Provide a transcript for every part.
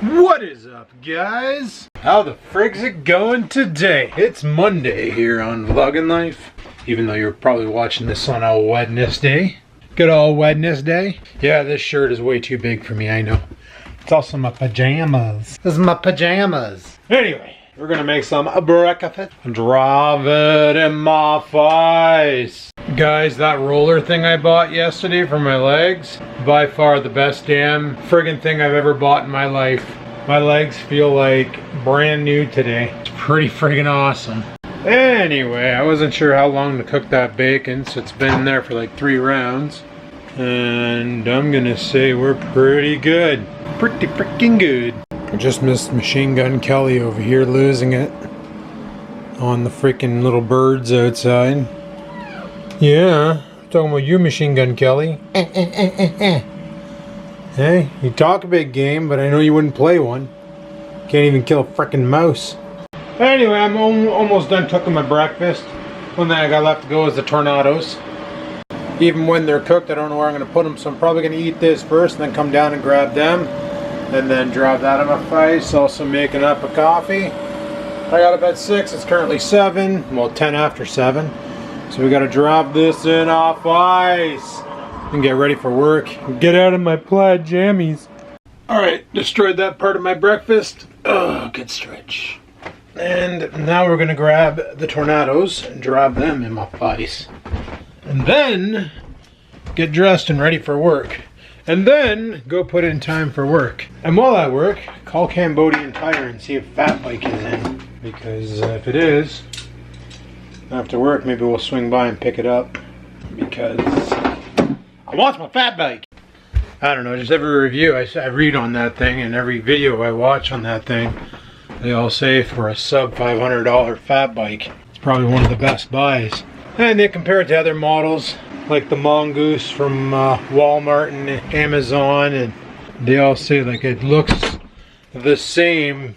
What is up, guys? How the frig's it going today? It's Monday here on Vlogging Life, even though you're probably watching this on a Wednesday. Good old Wednesday. Yeah, this shirt is way too big for me, I know. It's also my pajamas. This is my pajamas. Anyway, we're gonna make some breakfast. Drive it in my face. Guys, that roller thing I bought yesterday for my legs, by far the best damn friggin' thing I've ever bought in my life. My legs feel like brand new today. It's pretty friggin' awesome. Anyway, I wasn't sure how long to cook that bacon, so it's been there for like 3 rounds. And I'm gonna say we're pretty good. Pretty freaking good. I just missed Machine Gun Kelly over here losing it on the freaking little birds outside. Yeah, I'm talking about you, Machine Gun Kelly. Hey, you talk a big game, but I know you wouldn't play one. Can't even kill a freaking mouse. Anyway, I'm almost done cooking my breakfast. One thing I got left to go is the tornadoes. Even when they're cooked, I don't know where I'm going to put them, so I'm probably going to eat this first and then come down and grab them. And then drop that in my face. Also making up a coffee. I got up at 6, it's currently 7, well 10 after 7. So we got to drop this in our face and get ready for work. Get out of my plaid jammies. Alright, destroyed that part of my breakfast. Oh, good stretch. And now we're going to grab the tornadoes and drop them in my face. And then get dressed and ready for work. And then go put in time for work. And while I work, call Cambodian Tire and see if Fat Bike is in. Because if it is, after work maybe we'll swing by and pick it up. Because I want my Fat Bike. I don't know, just every review I read on that thing and every video I watch on that thing, they all say for a sub $500 Fat Bike, it's probably one of the best buys. And they compare it to other models like the Mongoose from Walmart and Amazon, and they all say like it looks the same,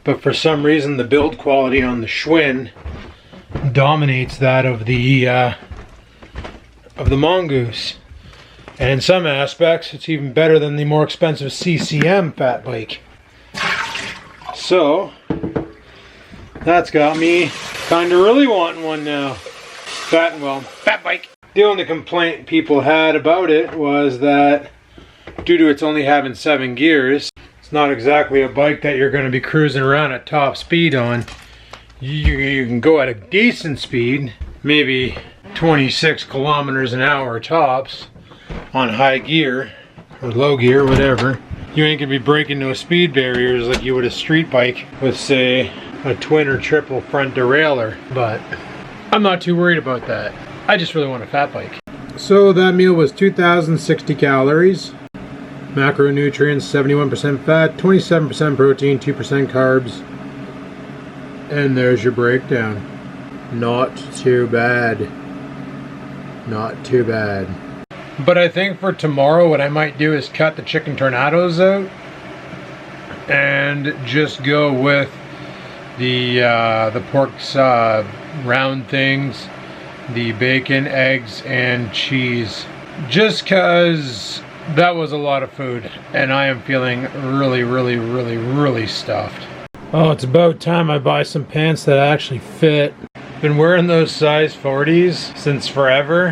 but for some reason the build quality on the Schwinn dominates that of the Mongoose. And in some aspects it's even better than the more expensive CCM Fat Bike. So that's got me kind of really wanting one now. Fat Bike. The only complaint people had about it was that due to its only having 7 gears, it's not exactly a bike that you're going to be cruising around at top speed on. You can go at a decent speed, maybe 26 kilometers an hour tops on high gear or low gear, whatever. You ain't going to be breaking no speed barriers like you would a street bike with, say, a twin or triple front derailleur, but I'm not too worried about that. I just really want a Fat Bike. So that meal was 2,060 calories. Macronutrients, 71% fat, 27% protein, 2% carbs. And there's your breakdown. Not too bad. Not too bad. But I think for tomorrow what I might do is cut the chicken tornadoes out and just go with the pork's round things, the bacon, eggs, and cheese. Just cause that was a lot of food and I am feeling really stuffed. Oh, it's about time I buy some pants that actually fit. Been wearing those size 40s since forever,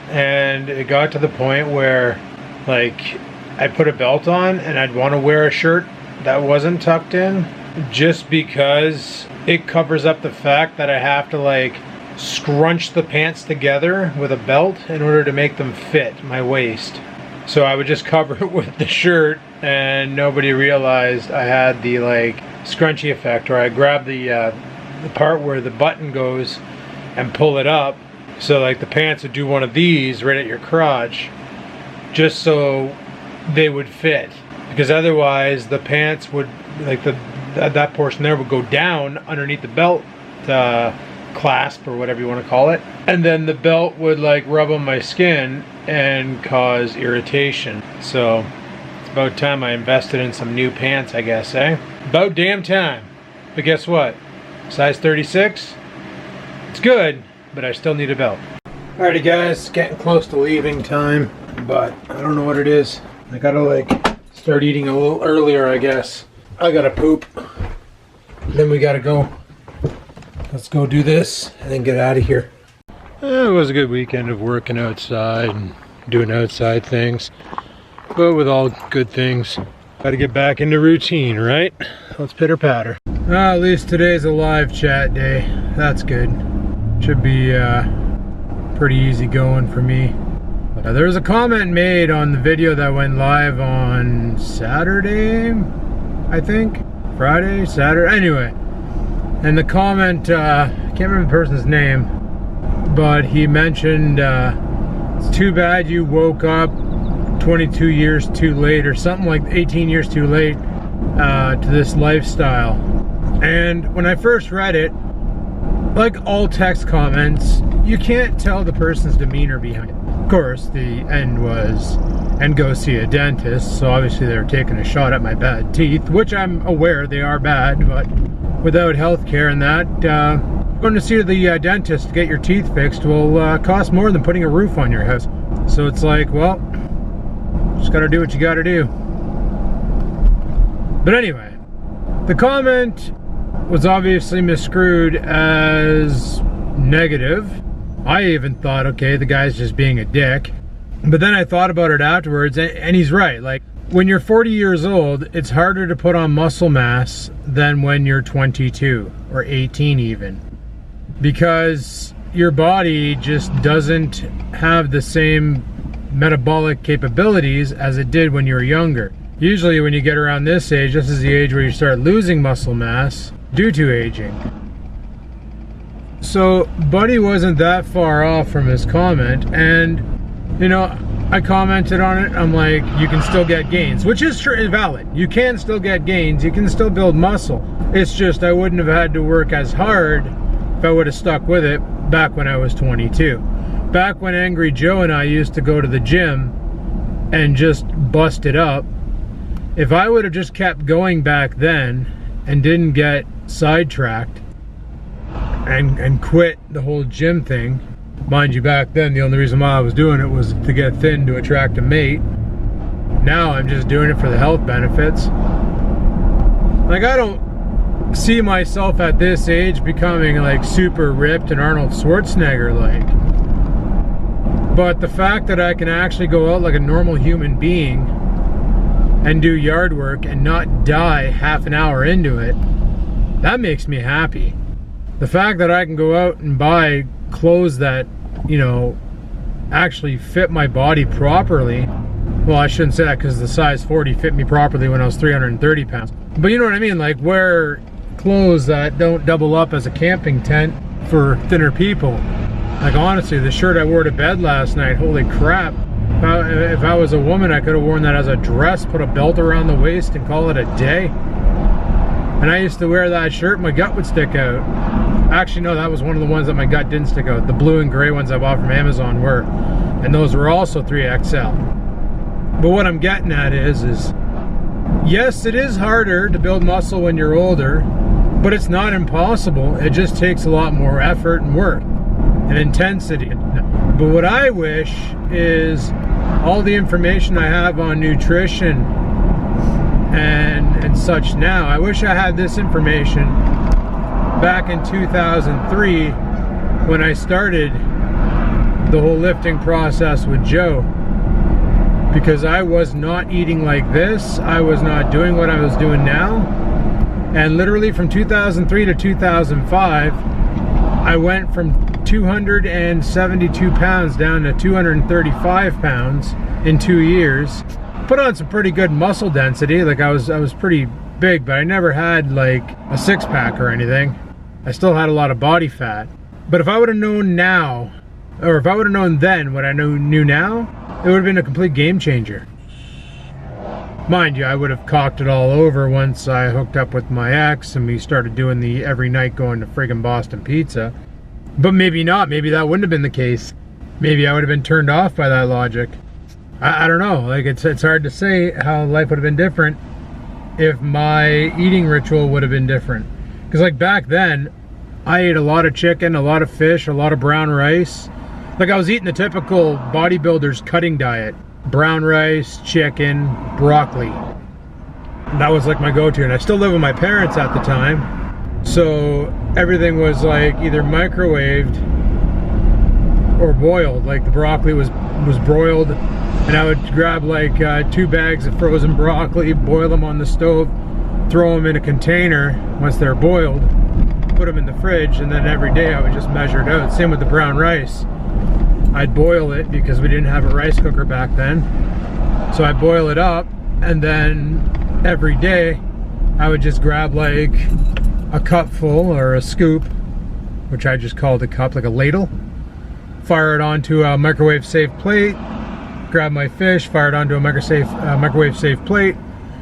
and it got to the point where like I put a belt on and I'd want to wear a shirt that wasn't tucked in just because it covers up the fact that I have to like scrunch the pants together with a belt in order to make them fit my waist. So I would just cover it with the shirt and nobody realized I had the like scrunchy effect, or I grab the part where the button goes and pull it up, so like the pants would do one of these right at your crotch just so they would fit, because otherwise the pants would, like that portion there would go down underneath the belt clasp or whatever you want to call it, and then the belt would like rub on my skin and cause irritation. So it's about time I invested in some new pants, I guess, eh? About damn time. But guess what? Size 36? It's good, but I still need a belt. Alrighty guys, getting close to leaving time, but I don't know what it is. I gotta like start start eating a little earlier, I guess. I gotta poop. Then we gotta go. Let's go do this and then get out of here. It was a good weekend of working outside and doing outside things. But with all good things, gotta get back into routine, right? Let's pitter patter. At least today's a live chat day. That's good. Should be pretty easy going for me. There was a comment made on the video that went live on Saturday, I think. Friday, Saturday, anyway. And the comment, I can't remember the person's name, but he mentioned, it's too bad you woke up 22 years too late, or something like 18 years too late to this lifestyle. And when I first read it, like all text comments, you can't tell the person's demeanor behind it. Of course, the end was, and go see a dentist, so obviously they were taking a shot at my bad teeth, which I'm aware they are bad, but without health care and that, going to see the dentist to get your teeth fixed will cost more than putting a roof on your house. So it's like, well, just gotta do what you gotta do. But anyway, the comment was obviously miscrewed as negative. I even thought, okay, the guy's just being a dick. But then I thought about it afterwards, and he's right. Like, when you're 40 years old, it's harder to put on muscle mass than when you're 22 or 18 even. Because your body just doesn't have the same metabolic capabilities as it did when you were younger. Usually when you get around this age, this is the age where you start losing muscle mass due to aging. So Buddy wasn't that far off from his comment, and you know, I commented on it. I'm like, you can still get gains, which is true, valid. You can still get gains, you can still build muscle. It's just I wouldn't have had to work as hard if I would have stuck with it back when I was 22. Back when Angry Joe and I used to go to the gym and just bust it up, if I would have just kept going back then and didn't get sidetracked and quit the whole gym thing, mind you, back then the only reason why I was doing it was to get thin to attract a mate. Now I'm just doing it for the health benefits. Like, I don't see myself at this age becoming like super ripped and Arnold Schwarzenegger like. But the fact that I can actually go out like a normal human being and do yard work and not die half an hour into it, that makes me happy. The fact that I can go out and buy clothes that, you know, actually fit my body properly. Well, I shouldn't say that because the size 40 fit me properly when I was 330 pounds. But you know what I mean? Like, wear clothes that don't double up as a camping tent for thinner people. Like, honestly, the shirt I wore to bed last night, holy crap. If I was a woman, I could have worn that as a dress, put a belt around the waist and call it a day. And I used to wear that shirt, my gut would stick out. Actually, no, that was one of the ones that my gut didn't stick out. The blue and gray ones I bought from Amazon were. And those were also 3XL. But what I'm getting at is yes, it is harder to build muscle when you're older, but it's not impossible. It just takes a lot more effort and work and intensity. But what I wish is all the information I have on nutrition and such now, I wish I had this information back in 2003 when I started the whole lifting process with Joe, because I was not eating like this. I was not doing what I was doing now. And literally from 2003 to 2005, I went from 272 pounds down to 235 pounds in 2 years. Put on some pretty good muscle density. Like, I was pretty big, but I never had like a six-pack or anything. I still had a lot of body fat. But if I would have known now, or if I would have known then what I knew now, it would have been a complete game changer. Mind you, I would have cocked it all over once I hooked up with my ex and we started doing the every night going to friggin' Boston Pizza. But maybe not. Maybe that wouldn't have been the case. Maybe I would have been turned off by that logic. I don't know. Like, it's hard to say how life would have been different if my eating ritual would have been different. Because like back then, I ate a lot of chicken, a lot of fish, a lot of brown rice. Like, I was eating the typical bodybuilder's cutting diet. Brown rice, chicken, broccoli. that was like my go-to. And I still lived with my parents at the time, so everything was like either microwaved or boiled. Like the broccoli was broiled, and I would grab like 2 bags of frozen broccoli, boil them on the stove, throw them in a container once they're boiled, put them in the fridge, and then every day I would just measure it out. Same with the brown rice. I'd boil it because we didn't have a rice cooker back then. So I'd boil it up, and then every day I would just grab like a cupful or a scoop, which I just called a cup, like a ladle, fire it onto a microwave safe plate, grab my fish, fire it onto a microwave safe plate,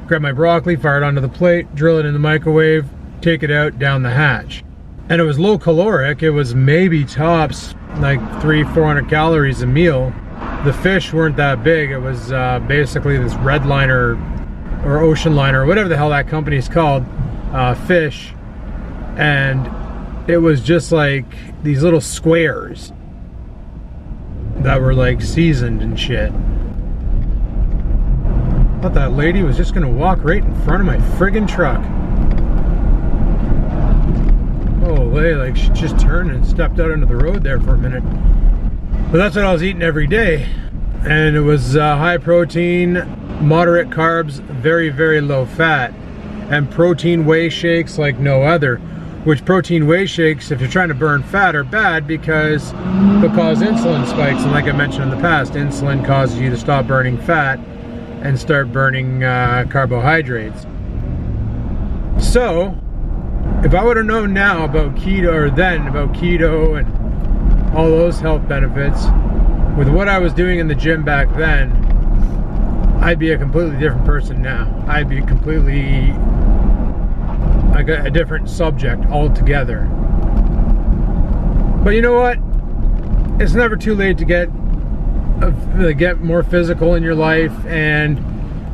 grab my broccoli, fire it onto the plate, drill it in the microwave, take it out down the hatch. And it was low caloric. It was maybe tops like 300-400 calories a meal. The fish weren't that big. It was basically this red liner or ocean liner or whatever the hell that company's called, fish. And it was just like these little squares that were like seasoned and shit. I thought that lady was just gonna walk right in front of my friggin' truck. Holy, like she just turned and stepped out into the road there for a minute. But that's what I was eating every day. And it was high protein, moderate carbs, very, very low fat. And protein whey shakes like no other. Which protein whey shakes, if you're trying to burn fat, are bad because they'll cause insulin spikes. And like I mentioned in the past, insulin causes you to stop burning fat and start burning carbohydrates. So, if I would have known now about keto, or then about keto and all those health benefits, with what I was doing in the gym back then, I'd be a completely different person now. I'd be completely like a different subject altogether. But you know what? It's never too late to get more physical in your life and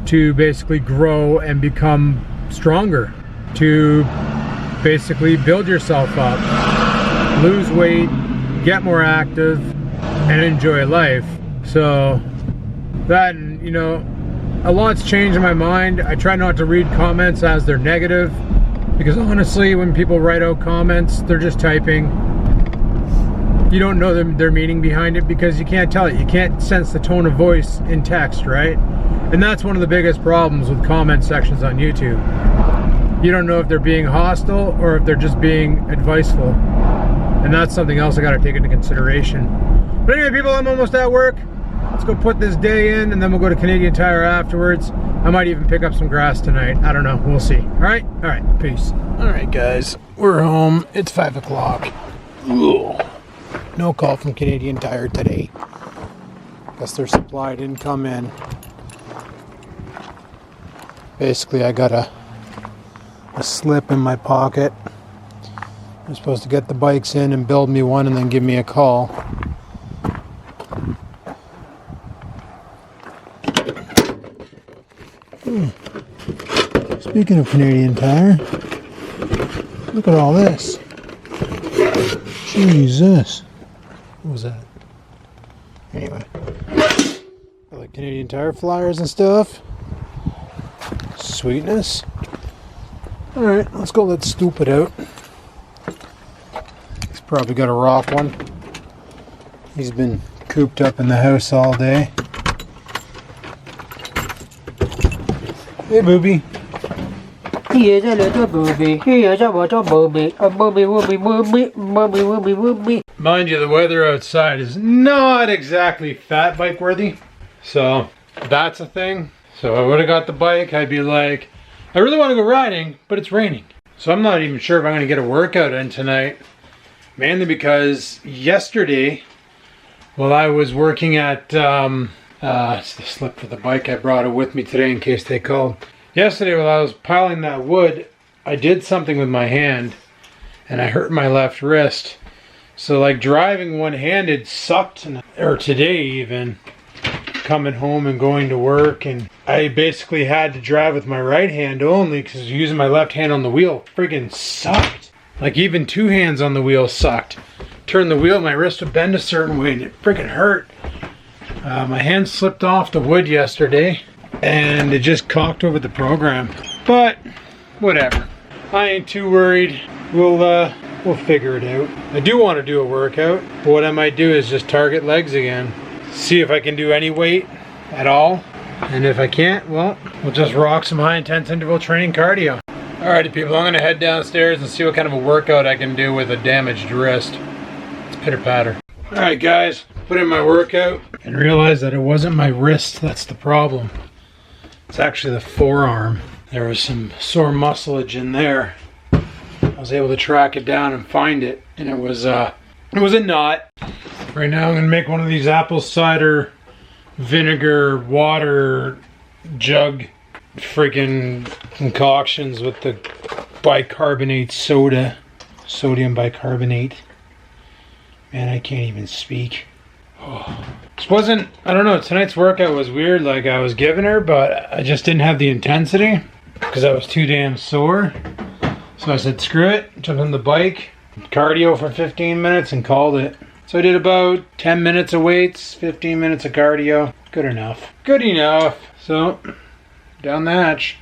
to basically grow and become stronger, to basically build yourself up, lose weight, get more active, and enjoy life. So that, you know, a lot's changed in my mind. I try not to read comments as they're negative, because honestly, when people write out comments, they're just typing. You don't know their meaning behind it because you can't tell it. You can't sense the tone of voice in text, right? And that's one of the biggest problems with comment sections on YouTube. You don't know if they're being hostile or if they're just being adviceful. And that's something else I got to take into consideration. But anyway, people, I'm almost at work. Let's go put this day in, and then we'll go to Canadian Tire afterwards. I might even pick up some grass tonight. I don't know. We'll see. All right? All right. Peace. All right, guys. We're home. It's 5 o'clock. No call from Canadian Tire today. Guess their supply didn't come in. Basically, I got a slip in my pocket. I'm supposed to get the bikes in and build me one and then give me a call. Speaking of Canadian Tire, look at all this. Jesus. What was that? Anyway. I like Canadian Tire flyers and stuff. Sweetness. Alright, let's go let Stupid out. He's probably got a rock one. He's been cooped up in the house all day. Hey, booby. He is a little booby. He is a little booby. A booby, wooby, wooby, booby, wooby, wooby. Mind you, the weather outside is not exactly fat bike worthy. So that's a thing. So if I would have got the bike, I'd be like, I really want to go riding, but it's raining. So I'm not even sure if I'm going to get a workout in tonight. Mainly because yesterday, while I was working at, it's the slip for the bike. I brought it with me today in case they called. Yesterday while I was piling that wood, I did something with my hand and I hurt my left wrist. So like driving one-handed sucked, or today even, coming home and going to work, and I basically had to drive with my right hand only because using my left hand on the wheel friggin' sucked. Like even two hands on the wheel sucked. Turn the wheel, my wrist would bend a certain way and it friggin' hurt. My hand slipped off the wood yesterday and it just cocked over the program. But whatever. I ain't too worried. We'll figure it out. I do want to do a workout, but what I might do is just target legs again. See if I can do any weight at all. And if I can't, well, we'll just rock some high intense interval training cardio. Alrighty people, I'm gonna head downstairs and see what kind of a workout I can do with a damaged wrist. It's pitter patter. Alright guys, put in my workout and realized that it wasn't my wrist that's the problem. It's actually the forearm. There was some sore muscleage in there. I was able to track it down and find it, and it was a knot. Right now I'm gonna make one of these apple cider vinegar water jug freaking concoctions with the bicarbonate soda, sodium bicarbonate. Man, I can't even speak. Oh. This wasn't, I don't know, tonight's workout was weird, like I was giving her, but I just didn't have the intensity because I was too damn sore. So I said, screw it, jumped on the bike, cardio for 15 minutes and called it. So I did about 10 minutes of weights, 15 minutes of cardio. Good enough. Good enough. So, down the hatch.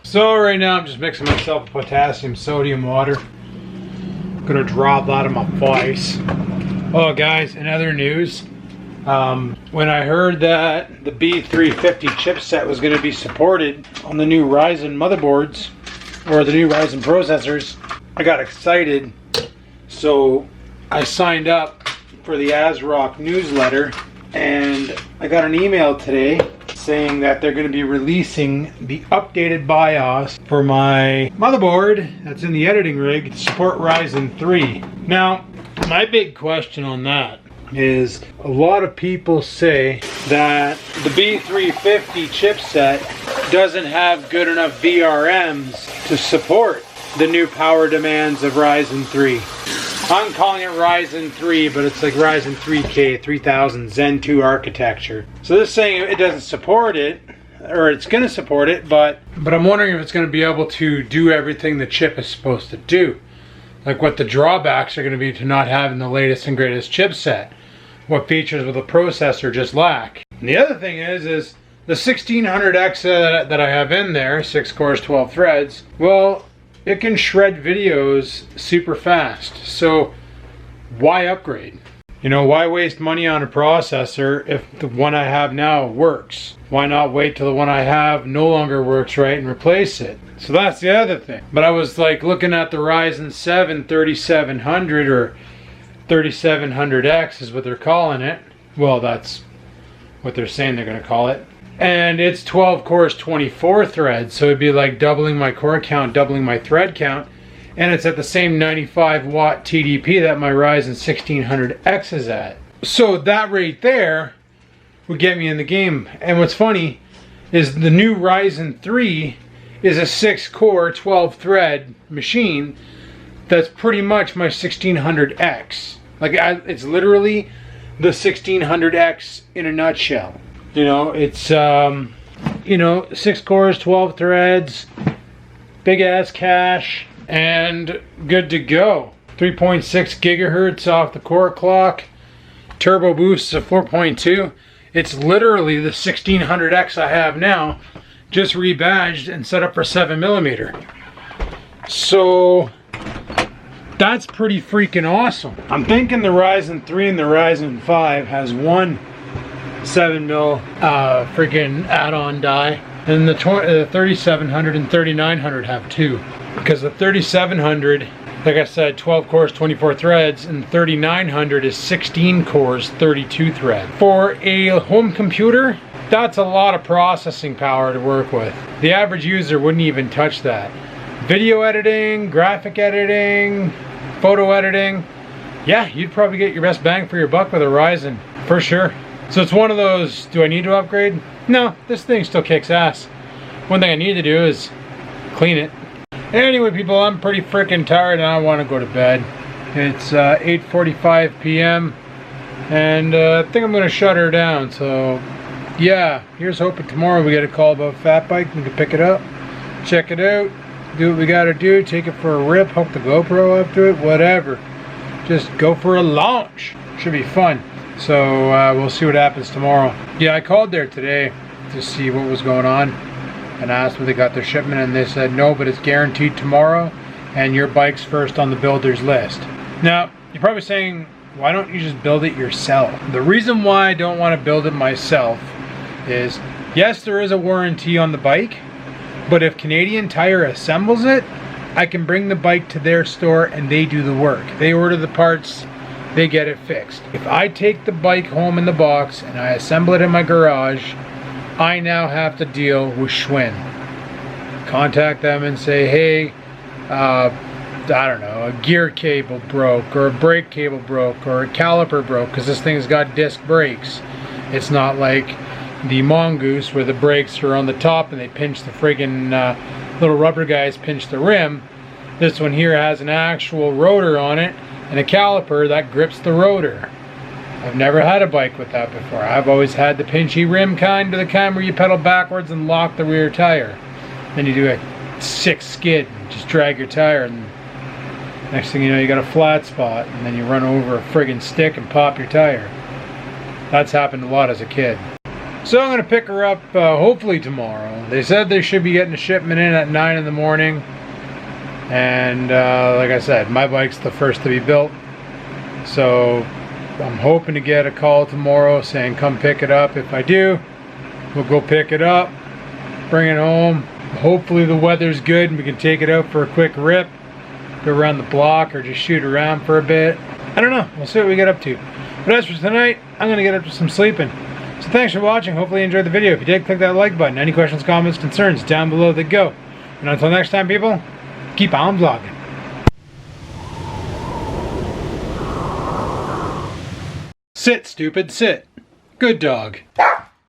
So right now I'm just mixing myself a potassium sodium water. Gonna drop that in my face. Oh guys, in other news, when I heard that the B350 chipset was going to be supported on the new Ryzen motherboards or the new Ryzen processors, I got excited. So I signed up for the ASRock newsletter, and I got an email today saying that they're going to be releasing the updated BIOS for my motherboard that's in the editing rig to support Ryzen 3. Now, my big question on that is a lot of people say that the B350 chipset doesn't have good enough VRMs to support the new power demands of Ryzen 3. I'm calling it Ryzen 3, but it's like Ryzen 3K 3000 Zen 2 architecture. So this is saying it doesn't support it, or it's going to support it, but I'm wondering if it's going to be able to do everything the chip is supposed to do. Like what the drawbacks are going to be to not having the latest and greatest chipset. What features will the processor just lack. And the other thing is the 1600X that I have in there, 6 cores, 12 threads, well, it can shred videos super fast. So why upgrade? You know, why waste money on a processor if the one I have now works? Why not wait till the one I have no longer works right and replace it? So that's the other thing. But I was like looking at the Ryzen 7 3700 or 3700X is what they're calling it. Well, that's what they're saying they're going to call it. And it's 12 cores, 24 threads. So it'd be like doubling my core count, doubling my thread count. And it's at the same 95 watt TDP that my Ryzen 1600X is at. So that right there would get me in the game. And what's funny is the new Ryzen 3 is a 6 core, 12 thread machine that's pretty much my 1600X. Like it's literally the 1600X in a nutshell. You know, it's you know, 6 cores, 12 threads, big ass cache, and good to go. 3.6 gigahertz off the core clock, turbo boosts of 4.2. It's literally the 1600X I have now, just rebadged and set up for 7mm. So that's pretty freaking awesome. I'm thinking the Ryzen 3 and the Ryzen 5 has one 7mm freaking add-on die, and the 3700 and 3900 have two, because the 3700, like I said, 12 cores, 24 threads, and 3900 is 16 cores, 32 threads. For a home computer, that's a lot of processing power to work with. The average user wouldn't even touch that. Video editing, graphic editing, photo editing, yeah, you'd probably get your best bang for your buck with a Ryzen, for sure. So it's one of those, do I need to upgrade? No, this thing still kicks ass. One thing I need to do is clean it. Anyway, people, I'm pretty freaking tired and I want to go to bed. It's 8:45 p.m. and I think I'm going to shut her down. So, yeah, here's hoping tomorrow we get a call about Fat Bike. We can pick it up, check it out, do what we got to do, take it for a rip, hook the GoPro up to it, whatever. Just go for a launch. Should be fun. So we'll see what happens tomorrow. Yeah, I called there today to see what was going on and asked if they got their shipment, and they said no, but it's guaranteed tomorrow and your bike's first on the builder's list. Now, you're probably saying, why don't you just build it yourself? The reason why I don't want to build it myself is, yes, there is a warranty on the bike, but if Canadian Tire assembles it, I can bring the bike to their store and they do the work. They order the parts, they get it fixed. If I take the bike home in the box and I assemble it in my garage, I now have to deal with Schwinn. Contact them and say, hey, I don't know, a gear cable broke, or a brake cable broke, or a caliper broke, because this thing's got disc brakes. It's not like the Mongoose where the brakes are on the top and they pinch the friggin' little rubber guys pinch the rim. This one here has an actual rotor on it and a caliper that grips the rotor. I've never had a bike with that before. I've always had the pinchy rim kind, or the kind where you pedal backwards and lock the rear tire. Then you do a 6 skid and just drag your tire, and next thing you know you got a flat spot, and then you run over a friggin' stick and pop your tire. That's happened a lot as a kid. So I'm going to pick her up hopefully tomorrow. They said they should be getting a shipment in at 9 in the morning. And like I said, my bike's the first to be built. So I'm hoping to get a call tomorrow saying come pick it up. If I do, we'll go pick it up, bring it home. Hopefully the weather's good and we can take it out for a quick rip. Go around the block or just shoot around for a bit. I don't know. We'll see what we get up to. But as for tonight, I'm going to get up to some sleeping. So thanks for watching. Hopefully you enjoyed the video. If you did, click that like button. Any questions, comments, concerns, down below they go. And until next time, people, keep on vlogging. Sit, stupid, sit. Good dog.